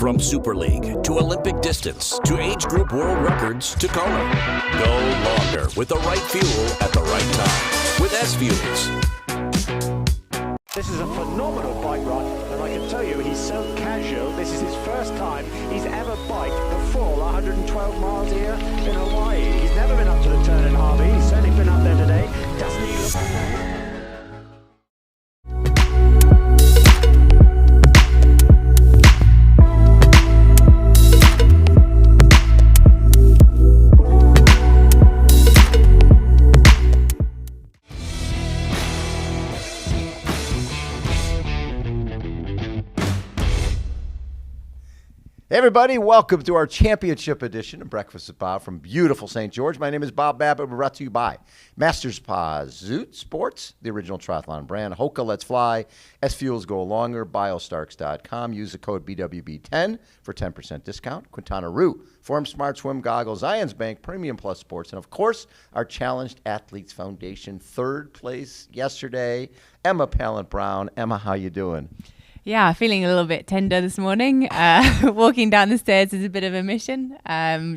From Super League to Olympic distance to age group world records to Kona. Go longer with the right fuel at the right time with SFuels. This is a phenomenal bike ride, and I can tell you he's so casual. This is his first time he's ever biked the full 112 miles here in Hawaii. He's never been up to the turn in Harvey. He's certainly been up there today. Doesn't he look... Hey everybody, welcome to our championship edition of Breakfast with Bob from beautiful St. George. My name is Bob Babbitt. We're brought to you by Masters Paws, Zoot Sports, the original triathlon brand, HOKA Let's Fly, SFuels Go Longer, Biostarks.com. Use the code BWB10 for 10% discount. Quintanaroo, Form Smart Swim Goggles, Zions Bank, Premium Plus Sports, and of course, our Challenged Athletes Foundation. Third place yesterday, Emma Pallant-Browne. Emma, how you doing? Yeah, feeling a little bit tender this morning. Walking down the stairs is a bit of a mission.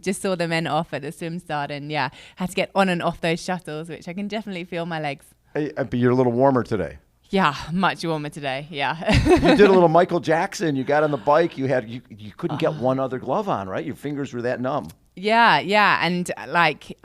Just saw the men off at the swim start and yeah, had to get on and off those shuttles, which I can definitely feel my legs. Hey, but you're a little warmer today. Yeah, much warmer today, yeah. You did a little Michael Jackson. You got on the bike. You couldn't get one other glove on, right? Your fingers were that numb. Yeah. And like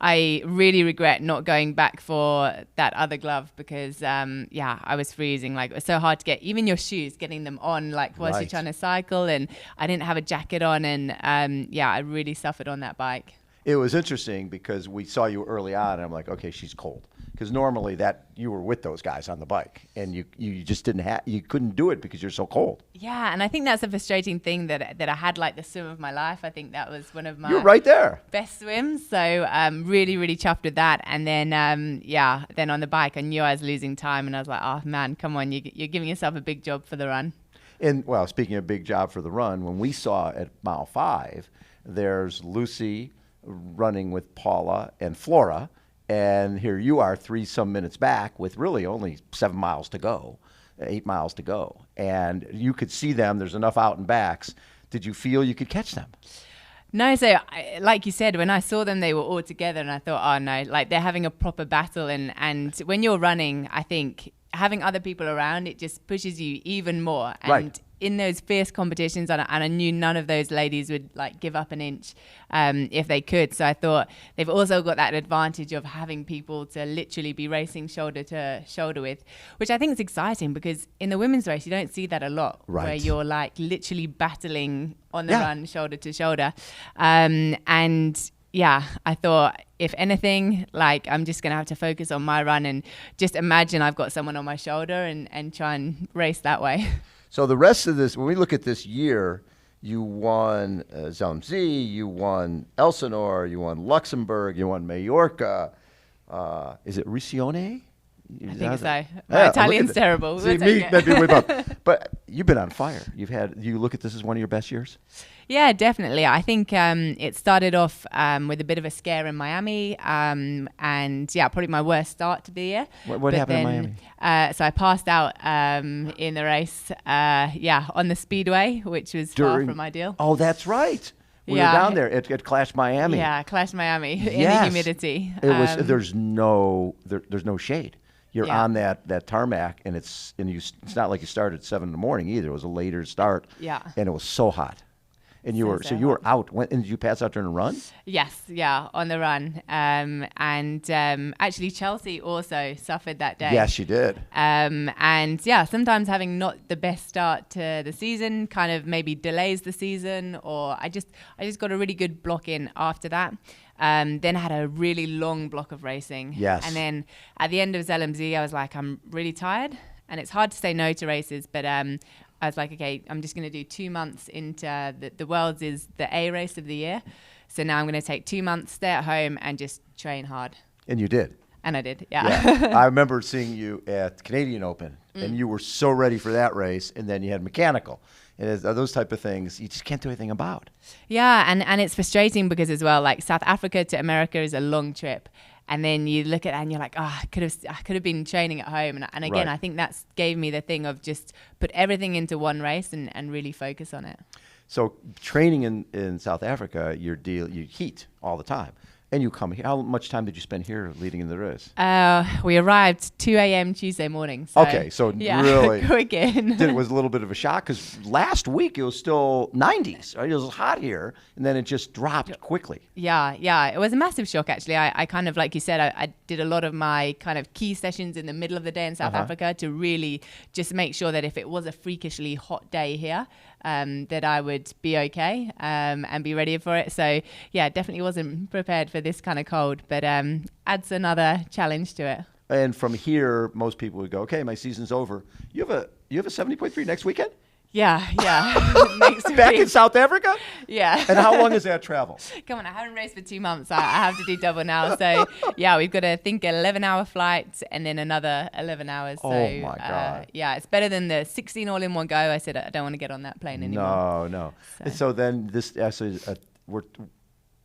I really regret not going back for that other glove because, I was freezing. Like, it was so hard to get even your shoes, getting them on, like, whilst you're trying to cycle. And I didn't have a jacket on. And, I really suffered on that bike. It was interesting because we saw you early on, and I'm like, okay, she's cold. Because normally you were with those guys on the bike, and you just you couldn't do it because you're so cold. Yeah, and I think that's a frustrating thing that I had, like, the swim of my life. I think that was one of my You're right there. best swims. So really, really chuffed with that. And then, then on the bike, I knew I was losing time, and I was like, oh man, come on, you're giving yourself a big job for the run. And well, speaking of big job for the run, when we saw at mile 5, there's Lucy running with Paula and Flora. And here you are 3-some minutes back with really only 7 miles to go, 8 miles to go. And you could see them. There's enough out and backs. Did you feel you could catch them? No, so like you said, when I saw them, they were all together and I thought, oh no, like they're having a proper battle. And when you're running, I think having other people around, it just pushes you even more. And right. In those fierce competitions, and I knew none of those ladies would like give up an inch if they could. So I thought they've also got that advantage of having people to literally be racing shoulder to shoulder with, which I think is exciting because in the women's race, you don't see that a lot, right, where you're like literally battling on the run shoulder to shoulder. And yeah, I thought if anything, like I'm just going to have to focus on my run and just imagine I've got someone on my shoulder and try and race that way. So the rest of this, when we look at this year, you won Zalmzi, you won Elsinore, you won Luxembourg, you won Mallorca. Is it Riccione? I think so. My Italian's terrible. See, maybe we both. But you've been on fire. You look at this as one of your best years? Yeah, definitely. I think it started off with a bit of a scare in Miami, and yeah, probably my worst start to the year. What happened in Miami? So I passed out in the race, on the speedway, which was far from ideal. Oh, that's right. We were down there at Clash Miami. Yeah, Clash Miami in the humidity. It was. There's no shade. You're on that tarmac, and it's not like you started at 7 in either. It was a later start. Yeah. And it was so hot. And you were out. And did you pass out during a run? Yes, on the run. Actually Chelsea also suffered that day. Yes, she did. Sometimes having not the best start to the season kind of maybe delays the season, or I just got a really good block in after that. Then I had a really long block of racing. Yes. And then at the end of Zalmzi, I was like, I'm really tired. And it's hard to say no to races, but I was like, okay, I'm just going to do 2 months into the Worlds is the A race of the year. So now I'm going to take 2 months, stay at home and just train hard. And you did. And I did, yeah. I remember seeing you at Canadian Open, and you were so ready for that race, and then you had mechanical. And those type of things you just can't do anything about. Yeah, and it's frustrating because as well, like South Africa to America is a long trip. And then you look at that and you're like, I could have been training at home. And again, Right. I think that's gave me the thing of just put everything into one race and really focus on it. So training in South Africa, you heat all the time. And you come here. How much time did you spend here leading in the race? We arrived 2 a.m. Tuesday morning. So, Okay, so yeah, really, quick in. it was a little bit of a shock because last week it was still 90s. Right? It was hot here, and then it just dropped quickly. Yeah, it was a massive shock actually. I kind of, like you said, I did a lot of my kind of key sessions in the middle of the day in South Africa to really just make sure that if it was a freakishly hot day here, that I would be okay and be ready for it. So yeah, definitely wasn't prepared for this kind of cold, but adds another challenge to it. And from here, most people would go, okay, my season's over. You have a 70.3 next weekend? Yeah. Next Back week. in South Africa? Yeah. And how long is that travel? Come on, I haven't raced for 2 months. I have to do double now. So yeah, we've got an 11-hour flight and then another 11 hours. So, Oh my God. Yeah, it's better than the 16 all in one go. I said I don't want to get on that plane anymore. No. And so then this actually,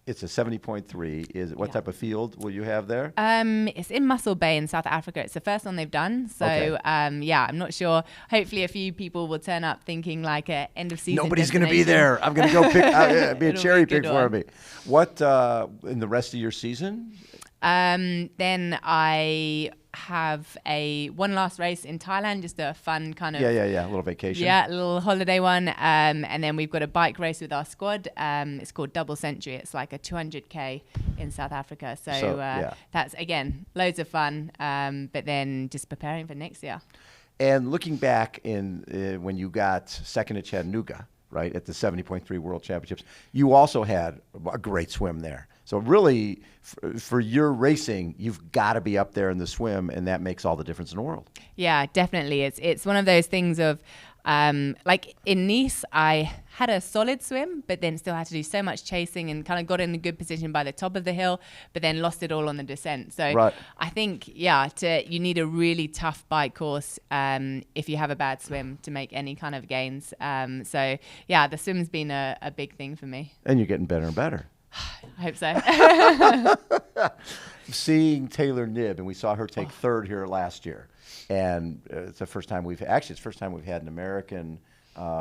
it's a 70.3. Is what type of field will you have there? It's in Muscle Bay in South Africa. It's the first one they've done. So Okay. yeah, I'm not sure. Hopefully a few people will turn up thinking like a end of season. Nobody's going to be destination. there. I'm going to go pick, be a It'll cherry be a pick good for one. me. What, in the rest of your season? Then I have one last race in Thailand, just a fun kind of Yeah. A little vacation. Yeah, a little holiday one. And then we've got a bike race with our squad. It's called Double Century. It's like a 200K in South Africa. So that's, again, loads of fun. But then just preparing for next year. And looking back when you got second at Chattanooga, right, at the 70.3 World Championships, you also had a great swim there. So really, for your racing, you've got to be up there in the swim, and that makes all the difference in the world. Yeah, definitely. It's one of those things of, like in Nice, I had a solid swim, but then still had to do so much chasing and kind of got in a good position by the top of the hill, but then lost it all on the descent. So Right. I think, you need a really tough bike course if you have a bad swim to make any kind of gains. So yeah, the swim's been a big thing for me. And you're getting better and better. I hope so. Seeing Taylor Knibb, and we saw her take third here last year, and it's the first time we've had an American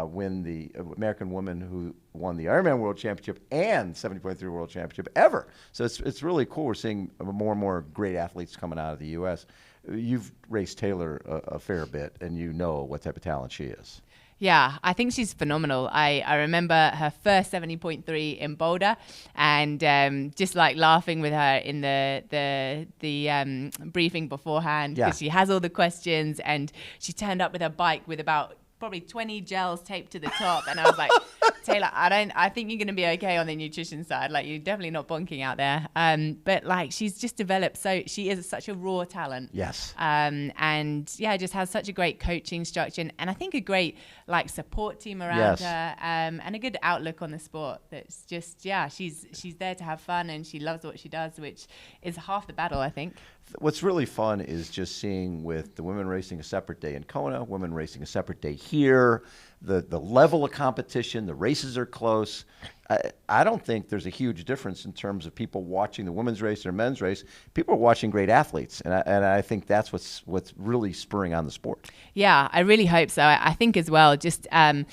win the American woman who won the Ironman World Championship and 70.3 World Championship ever. So it's really cool. We're seeing more and more great athletes coming out of the U.S. You've raced Taylor a fair bit, and you know what type of talent she is. Yeah, I think she's phenomenal. I remember her first 70.3 in Boulder, and just like laughing with her in the briefing beforehand because she has all the questions, and she turned up with her bike with about probably 20 gels taped to the top, and I was like, Taylor, I think you're going to be okay on the nutrition side. Like, you're definitely not bonking out there. But like, she's just developed. So she is such a raw talent. Yes. And yeah, just has such a great coaching structure, and I think a great like support team around her, and a good outlook on the sport. That's just, she's there to have fun, and she loves what she does, which is half the battle, I think. What's really fun is just seeing with the women racing a separate day in Kona, women racing a separate day here, the level of competition, the races are close. I don't think there's a huge difference in terms of people watching the women's race or men's race. People are watching great athletes, and I think that's what's really spurring on the sport. Yeah, I really hope so. I think as well, just to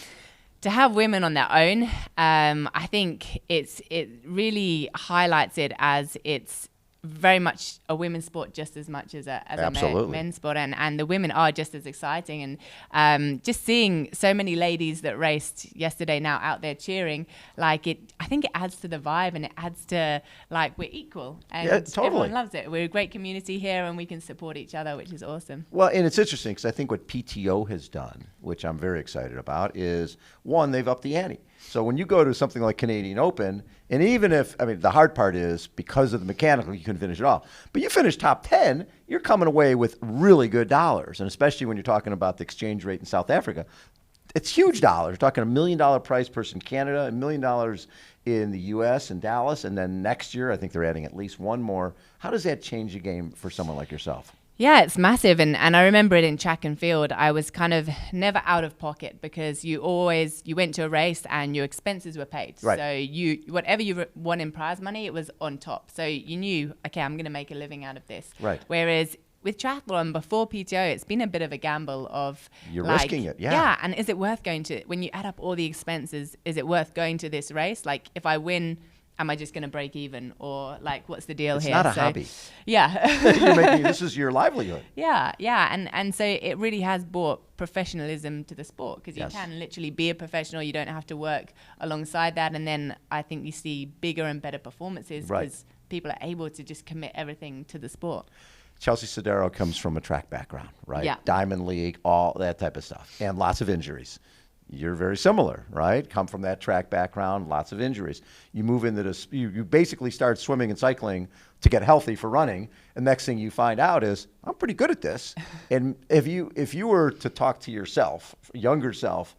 have women on their own, I think it really highlights it as it's very much a women's sport just as much as a men's sport, and the women are just as exciting, and just seeing so many ladies that raced yesterday now out there cheering, like I think it adds to the vibe, and it adds to like we're equal, and everyone loves it. We're a great community here, and we can support each other, which is awesome. Well, and it's interesting because I think what PTO has done, which I'm very excited about, is one, they've upped the ante. So when you go to something like Canadian Open, and even if, the hard part is because of the mechanical, you couldn't finish it off. But you finish top 10, you're coming away with really good dollars. And especially when you're talking about the exchange rate in South Africa, it's huge dollars. You're talking $1 million prize purse in Canada, $1 million in the U.S. and Dallas. And then next year, I think they're adding at least one more. How does that change the game for someone like yourself? Yeah, it's massive. And I remember it in track and field. I was kind of never out of pocket because you went to a race and your expenses were paid. Right. So whatever you won in prize money, it was on top. So you knew, okay, I'm going to make a living out of this. Right. Whereas with triathlon, before PTO, it's been a bit of a gamble of you're risking it. Yeah. Yeah. And is it worth going to, when you add up all the expenses, is it worth going to this race? Like if I win, am I just going to break even, or like what's the deal It's here? not a hobby. Yeah. This is your livelihood. Yeah. And so it really has brought professionalism to the sport because you Yes. can literally be a professional. You don't have to work alongside that. And then I think you see bigger and better performances Right. because people are able to just commit everything to the sport. Chelsea Sodero comes from a track background, right? Yeah. Diamond League, all that type of stuff, and lots of injuries. You're very similar, right? Come from that track background, lots of injuries. You move into this, you basically start swimming and cycling to get healthy for running, and next thing you find out is, I'm pretty good at this. And if you were to talk to yourself, younger self,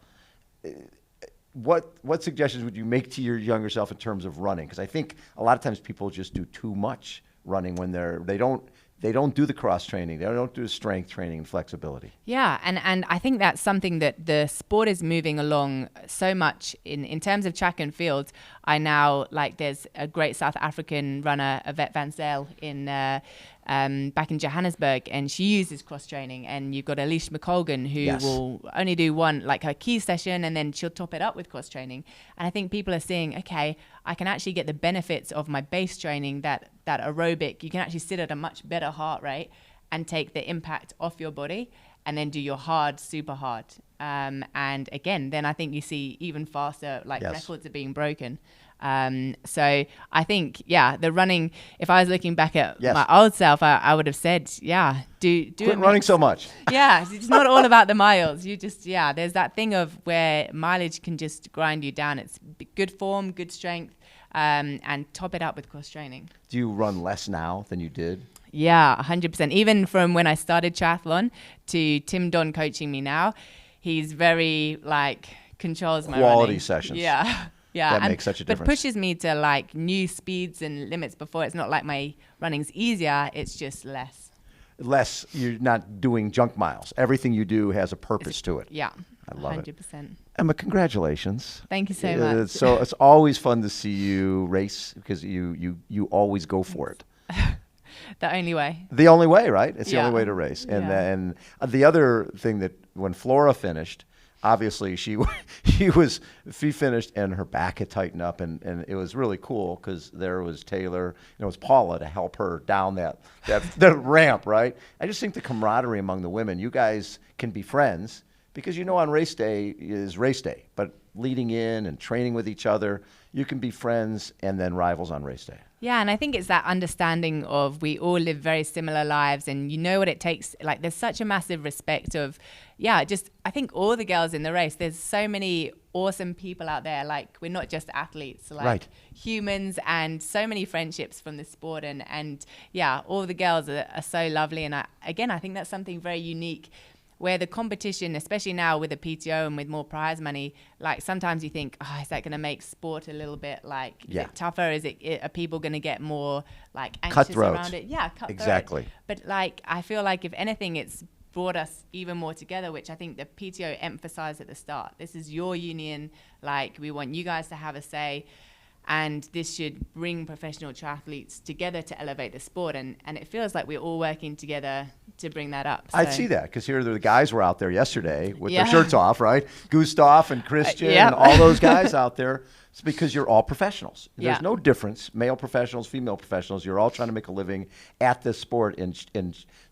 what suggestions would you make to your younger self in terms of running? Because I think a lot of times people just do too much running when they don't do the cross training. They don't do the strength training and flexibility. Yeah, and I think that's something that the sport is moving along so much in terms of track and field. I now, like, there's a great South African runner, Yvette Van Zyl, back in Johannesburg, and she uses cross training. And you've got Alicia McColgan, who Yes. will only do one, like her key session, and then she'll top it up with cross training. And I think people are seeing, okay, I can actually get the benefits of my base training, that aerobic. You can actually sit at a much better heart rate and take the impact off your body, and then do your hard, super hard. And again, then I think you see even faster, like Yes. records are being broken. So I think, yeah, the running, if I was looking back at Yes. my old self, I would have said, yeah, do Quit running so much. Yeah, it's not all about the miles. You just, yeah, there's that thing of where mileage can just grind you down. It's good form, good strength, and top it up with cross training. Do you run less now than you did? Yeah, 100%. Even from when I started triathlon to Tim Don coaching me now, he's very, like, controls my Quality running. sessions. Yeah. Yeah. That makes such a difference. But pushes me to, like, new speeds and limits before. It's not like my running's easier, it's just less. Less, you're not doing junk miles. Everything you do has a purpose to it. Yeah. I love 100%. it. Emma, congratulations. Thank you so much. So it's always fun to see you race because you always go for it. The only way. The only way, right? It's the Yeah. only way to race. And Yeah. then the other thing that when Flora finished, obviously she finished and her back had tightened up, and it was really cool because there was Taylor and it was Paula to help her down that ramp, right? I just think the camaraderie among the women, you guys can be friends because on race day is race day, but leading in and training with each other, you can be friends and then rivals on race day. Yeah, and I think it's that understanding of we all live very similar lives and you know what it takes. Like, there's such a massive respect of, yeah, just I think all the girls in the race, there's so many awesome people out there. Like, we're not just athletes, like Right. humans, and so many friendships from the sport. And yeah, all the girls are so lovely. And I think that's something very unique, where the competition, especially now with the PTO and with more prize money, like sometimes you think, oh, is that going to make sport a little bit like is it tougher? Are people going to get more like anxious Cutthroat. around it? Yeah, cutthroat. Exactly. But like, I feel like if anything, it's brought us even more together, which I think the PTO emphasized at the start. This is your union. Like, we want you guys to have a say. And this should bring professional triathletes together to elevate the sport. And it feels like we're all working together to bring that up. I'd see that because here the guys were out there yesterday with Yeah. their shirts off, right? Gustav and Christian yeah. and all those guys out there. It's because you're all professionals. There's Yeah. no difference, male professionals, female professionals. You're all trying to make a living at this sport and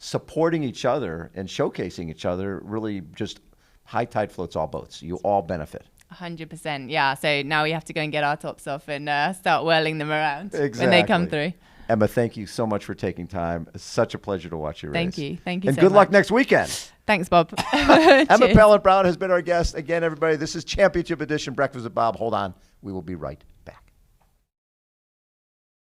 supporting each other and showcasing each other. Really, just high tide floats all boats. You all benefit. 100%. Yeah. So now we have to go and get our tops off and start whirling them around when they Exactly. come through. Emma, thank you so much for taking time. It's such a pleasure to watch you race. Thank you. Thank you And so good luck much. next weekend. Thanks, Bob. Emma Cheers. Pallant-Browne has been our guest. Again, everybody, this is Championship Edition Breakfast with Bob. Hold on. We will be right